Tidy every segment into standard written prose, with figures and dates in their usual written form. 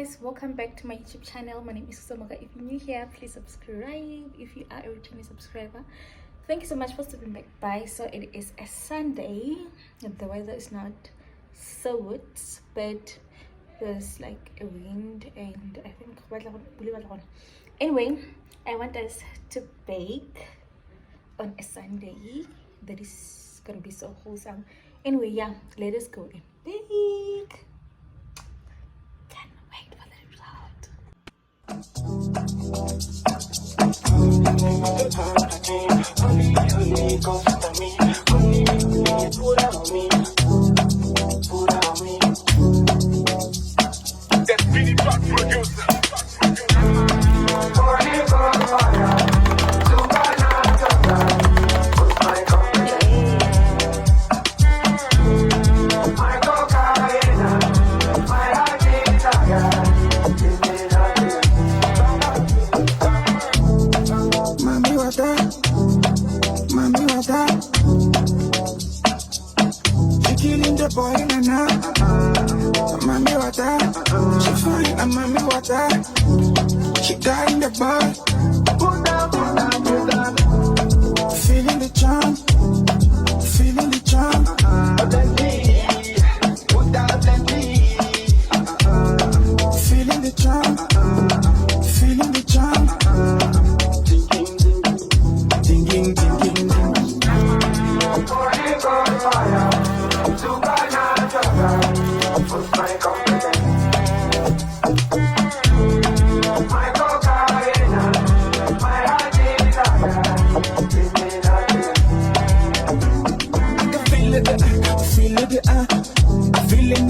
guys, welcome back to my YouTube channel. My name is Mooka. If you're new here, please subscribe. If you are a returning subscriber, thank you so much for stopping back by. So it is a Sunday. The weather is not so good, but there's like a wind and I think anyway, I want us to bake on a Sunday. That is gonna be so wholesome. Anyway, yeah, let us go and bake. Can't wait for the result. She got in the bar, feeling the charm, feeling the charm. Feeling the charm, feeling the charm. Thinking,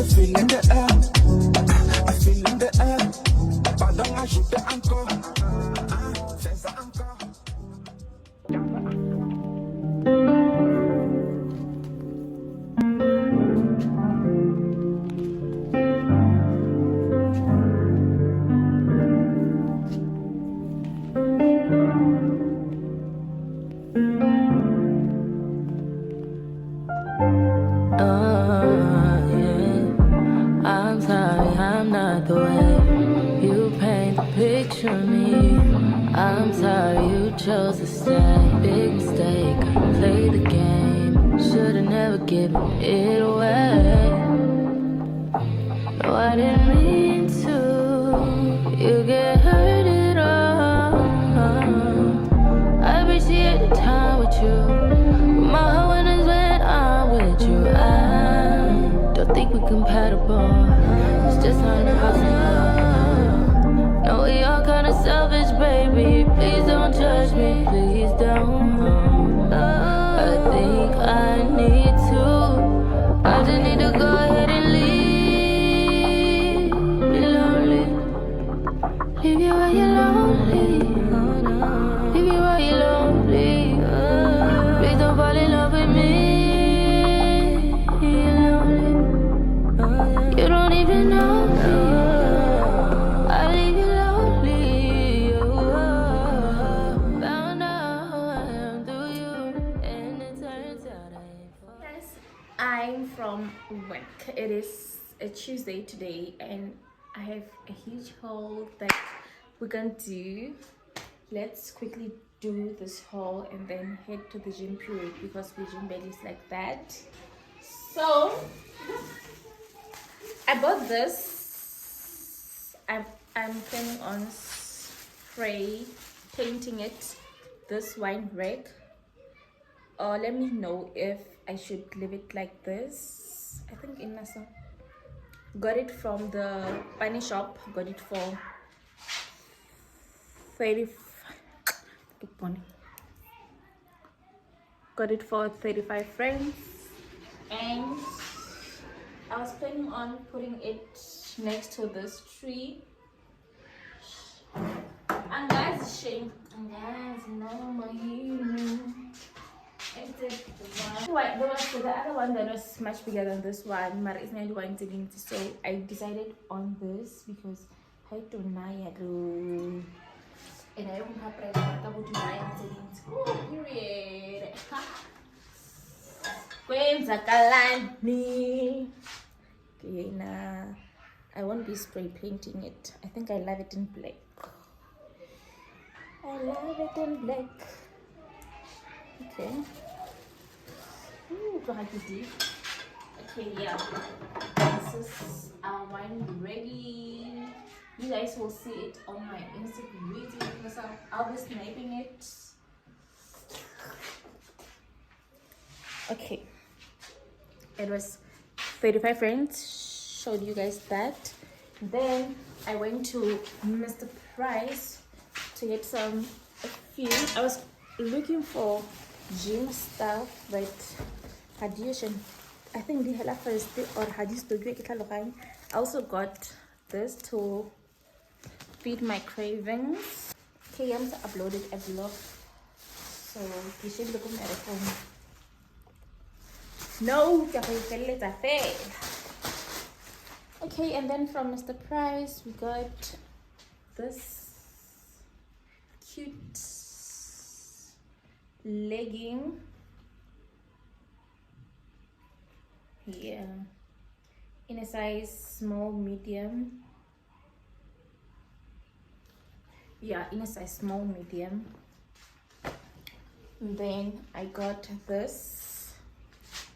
feeling the I feeling the pardon, I shoot the anchor. Sense the anchor. I'm sorry you chose to stay. Big mistake, play the game. Should've never given it away. No, I didn't mean to. You get hurt at all. I appreciate the time with you. My heart is when I'm with you. I don't think we're compatible. It's just not in the house anymore. No, we all kinda selfish, baby. Please don't judge me, please don't. I think I need to. I just need to go ahead and leave. Be lonely. Leave you while you're lonely. Leave you while you're lonely. Please don't fall in love with me. You're lonely. You don't even know me. I'm from work. It is a Tuesday today and I have a huge haul that we're gonna do. Let's quickly do this haul and then head to the gym period because the gym bed is like that. So I bought this. I'm planning on spray painting it, this wine rack. Let me know if I should leave it like this. I think in Nasa got it from the bunny shop. Got it for 35 francs, and I was planning on putting it next to this tree. And guys, shame. And guys, no more hero. The other one that was much bigger than this one, but it's not one to so I decided on this because I don't know and I don't have pressure. Oh, period. Kwenzakalani. Okay, na I won't be spray painting it. I think I love it in black. I love it in black. Okay. Ooh, okay, yeah. This is our wine ready. You guys will see it on my Instagram video because I'll be sniping it. Okay. It was 35 francs. Showed you guys that. Then I went to Mr. Price to get a few. I was looking for gym stuff, but Hadishan, I think the hella first or Hadis to get. I also got this to feed my cravings. Okay, I'm uploaded a vlog, so you should look at my phone. No, okay, and then from Mr. Price we got this cute legging. Yeah, in a size small medium. Yeah, in a size small medium. And then I got this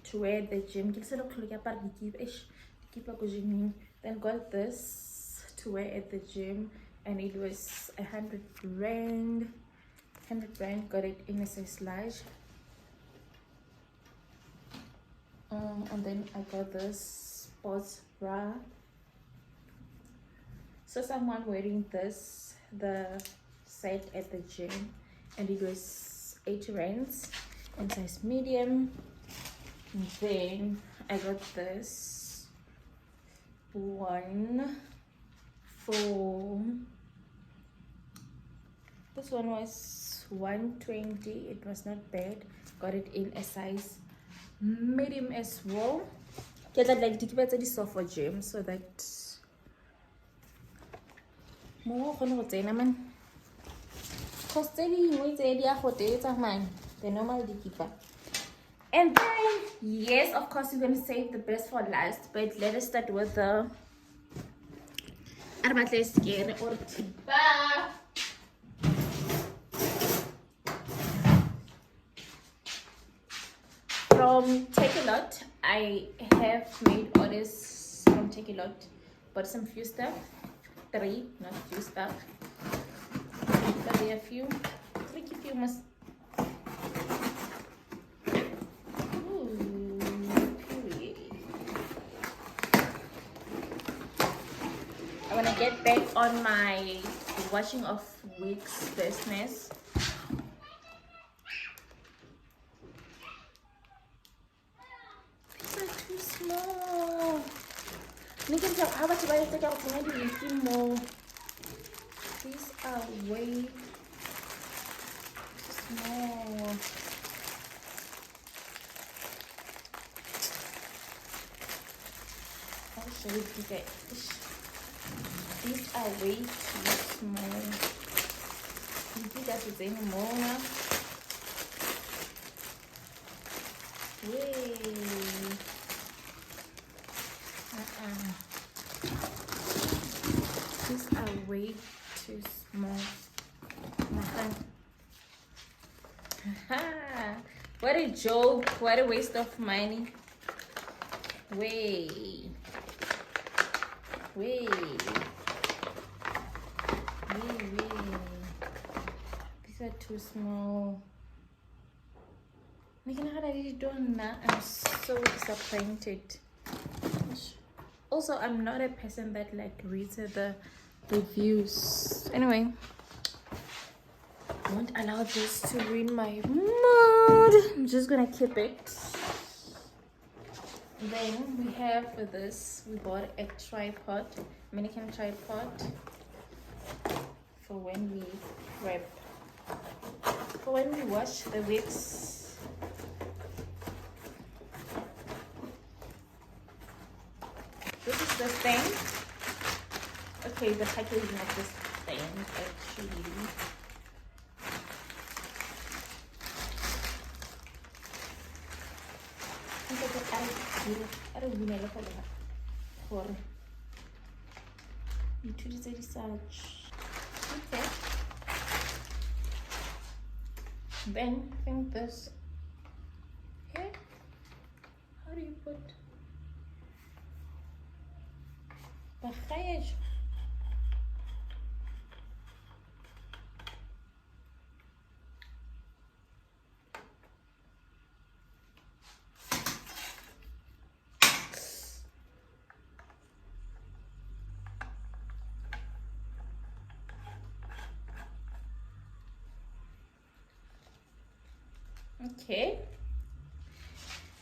to wear at the gym. Then got this to wear at the gym, and it was 100 rand. 100 rand. Got it in a size large. And then I got this sports bra. So someone wearing this the set at the gym, and it was 80 rands in size medium. And then I got this one for, this one was 120. It was not bad. Got it in a size medium as well. Get that like the soft for gym so that more man. Cause the normal keeper. And then yes, of course we're gonna save the best for last, but let us start with the or from Take A Lot. I have made orders from Take A Lot, but some few stuff. 3, not few stuff, but there are few. Tricky few must. I wanna get back on my washing of wigs business. Small. How much do I take out more? These are way too small. I'll show you guys. These are way too small. You think that is anymore now? Yay. These are way too small. What a joke. What a waste of money. Wait. These are too small. I'm so disappointed. Also, I'm not a person that like reads the reviews. Anyway, I won't allow this to ruin my mood. I'm just gonna keep it. Then we have for this, we bought a tripod, mannequin tripod for when we prep, for when we wash the wigs. This is the stand. Okay, the packaging of this stand actually. I don't really know for YouTube research. Okay. Then I think this here. How do you put the khayaj? Okay,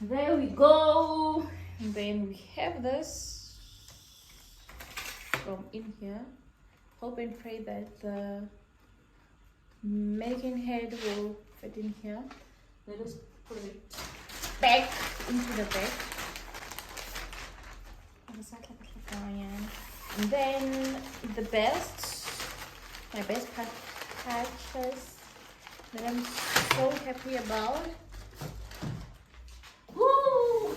there we go. And then we have this from in here. Hope and pray that the mannequin head will fit in here. Let us put it back into the bag. And then the best, my best purchase that I'm so happy about. Woo!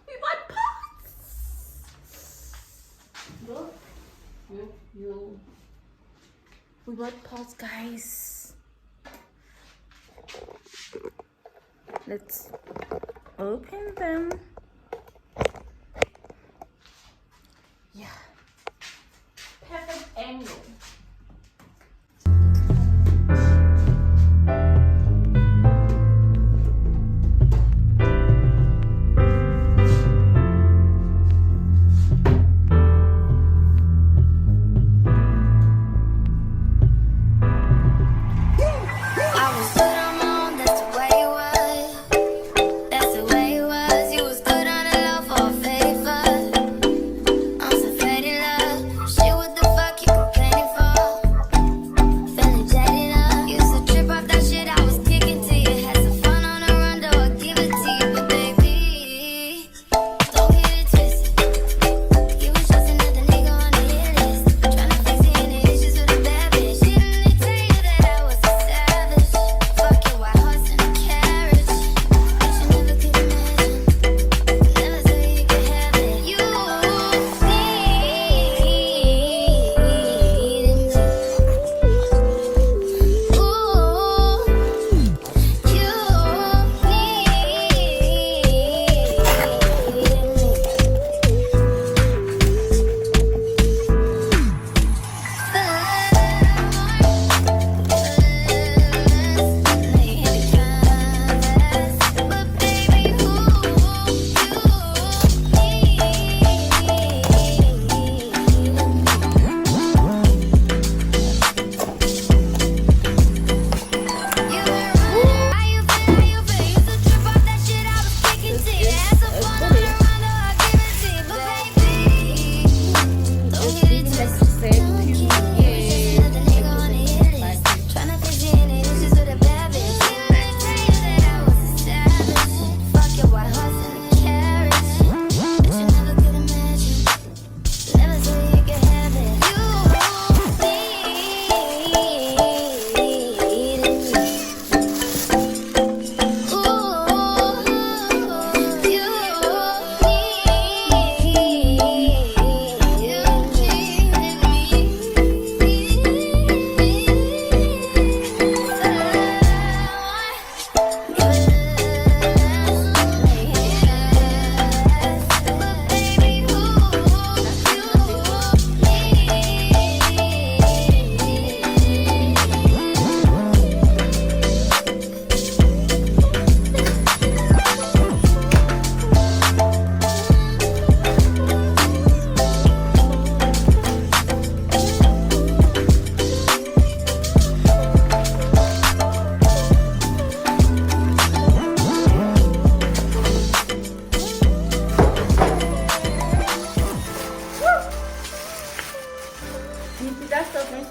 We bought pots! Look. You. We bought pots, guys. Let's open them. Yeah. Perfect angle.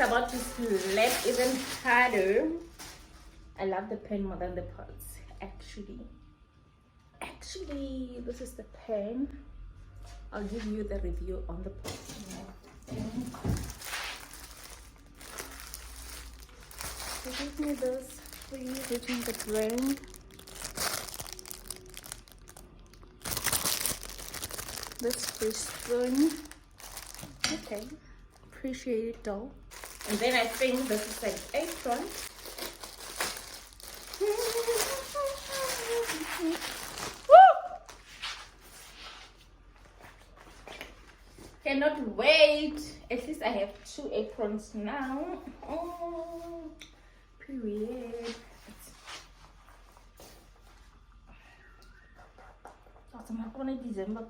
About to slap even harder. I love the pen more than the pots. Actually, this is the pen. I'll give you the review on the pot. So give me this, please. Give me the brain. this spoon. Okay, appreciate it though. And then I think this is like apron. Cannot wait. At least I have 2 aprons now. Oh, period. December.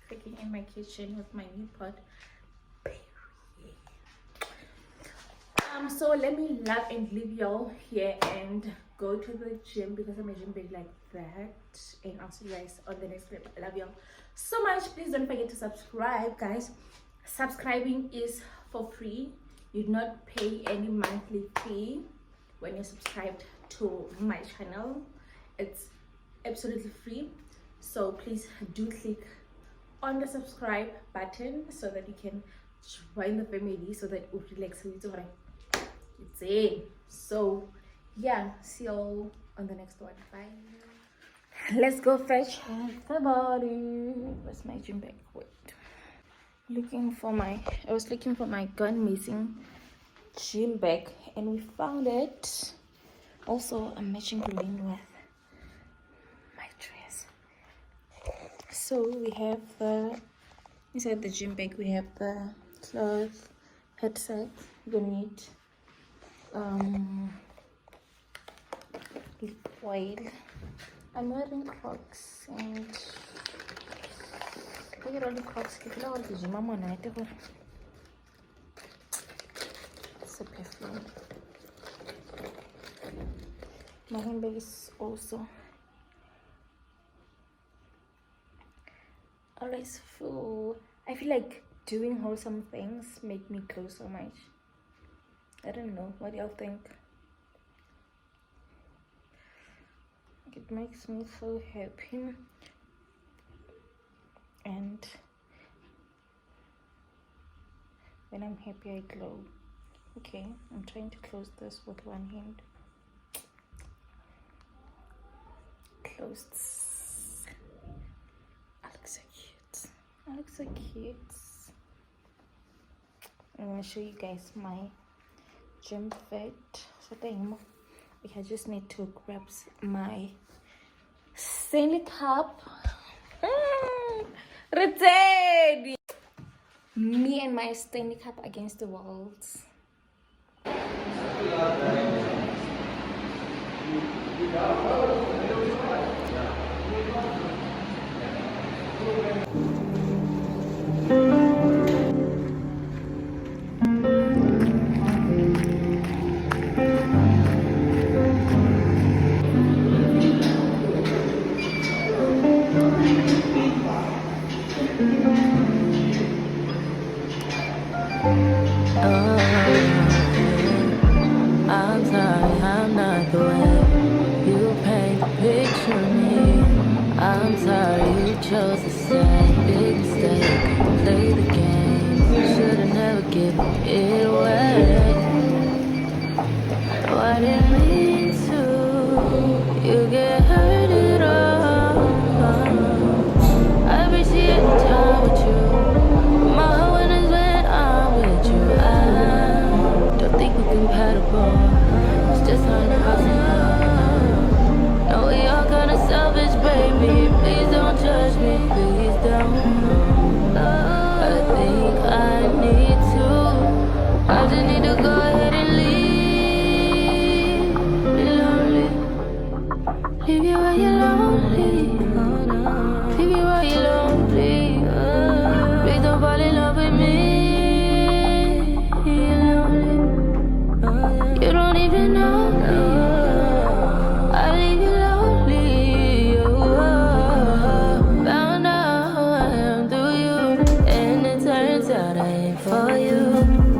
Cooking in my kitchen with my new pot. So let me love and leave y'all here and go to the gym because I'm a gym big like that, and I'll see you guys on the next clip. I love y'all so much. Please don't forget to subscribe, guys. Subscribing is for free. You do not pay any monthly fee when you're subscribed to my channel. It's absolutely free, so please do click on the subscribe button so that you can join the family, so that it will relax you. It's in. So yeah, see you on the next one. Bye. Let's go fresh the body. Where's my gym bag? Wait, I was looking for my gone missing gym bag, and we found it. Also, I'm matching green with my dress. So we have inside the gym bag we have the clothes, headset. We're gonna need lip oil. I'm wearing Crocs, and look at all the Crocs. It's a perfume. My handbag is also always full. I feel like doing wholesome things make me glow so much. I don't know what y'all think. It makes me so happy, and when I'm happy I glow. Okay, I'm trying to close this with one hand. Closed. I look so cute. I look so cute. I'm gonna show you guys my gym fit. So I just need to grab my Stanley cup. Ready. Me and my Stanley cup against the walls. I'm sorry, I'm not the way you paint the picture of me. I'm sorry you chose to stay. Big mistake, play the game. Should've never given it away. No, I didn't mean to. You get hurt at all. I appreciate the time with you. My heart when is when I'm with you. I don't think we're compatible. It's just not possible. No, we all kinda selfish, baby. Please don't judge me. Please don't. I think I need to. I just need to go ahead and leave. Be lonely. Leave you where you're lonely. Leave you where you're lonely. Please don't fall in love with me. You're lonely. You don't even know me. I leave you lonely. Found out who I am through you, and it turns out I ain't for you.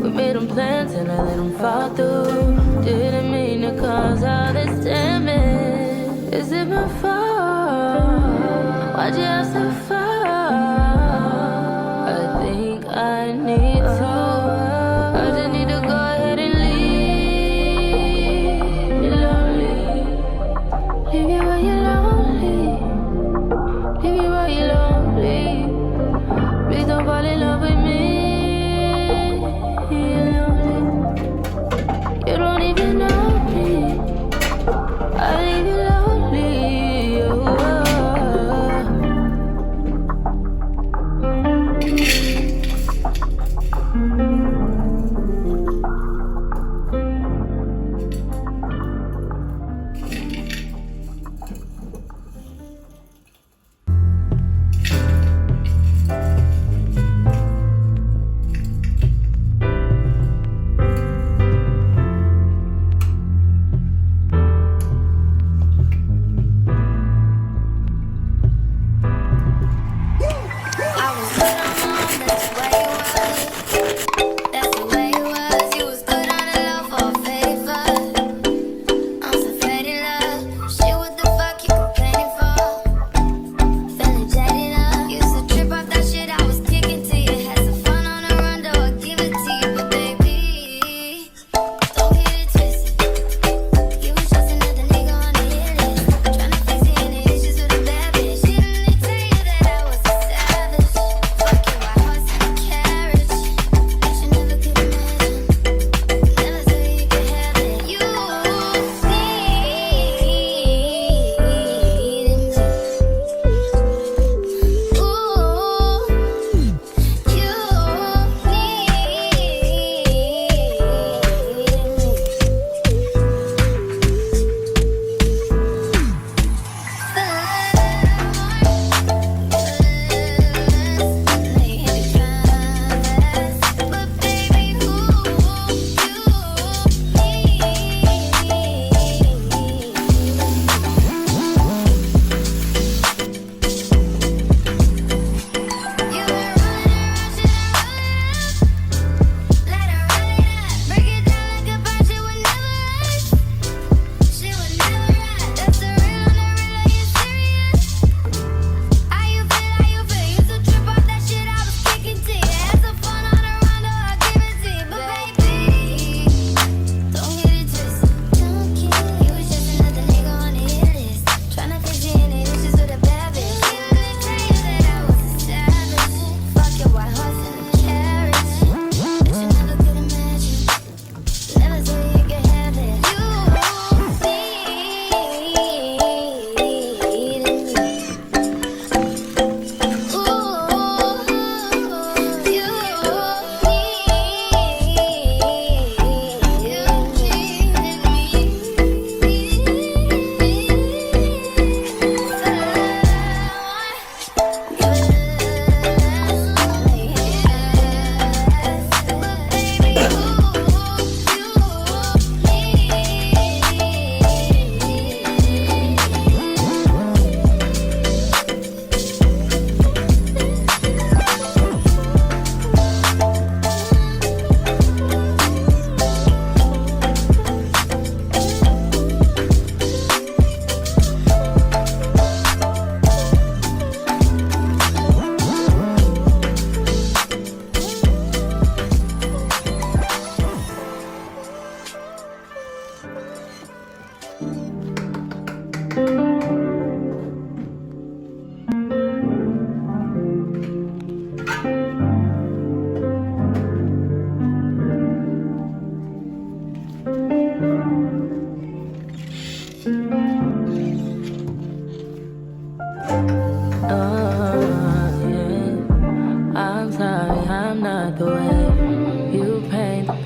We made them plans and I let them fall through. Didn't mean to cause all this damage. Is it my fault? Why'd you have to fall? I need to. I just need to go ahead and leave you lonely. Leave you while you're lonely. Leave you while you're lonely. Please don't fall in love with me. You're lonely. You don't even know me. I leave you lonely.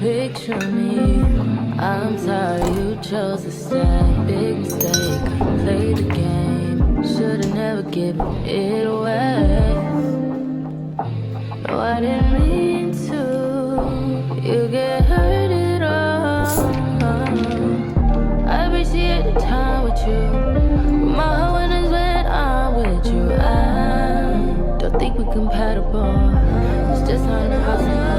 picture me. I'm sorry you chose to stay. Big mistake, played the game. Should've never given it away. No, I didn't mean to. You get hurt at all. I appreciate the time with you. My heart is when I'm with you. I don't think we're compatible. It's just not enough.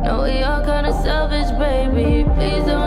No, we all kinda selfish, baby. Please don't.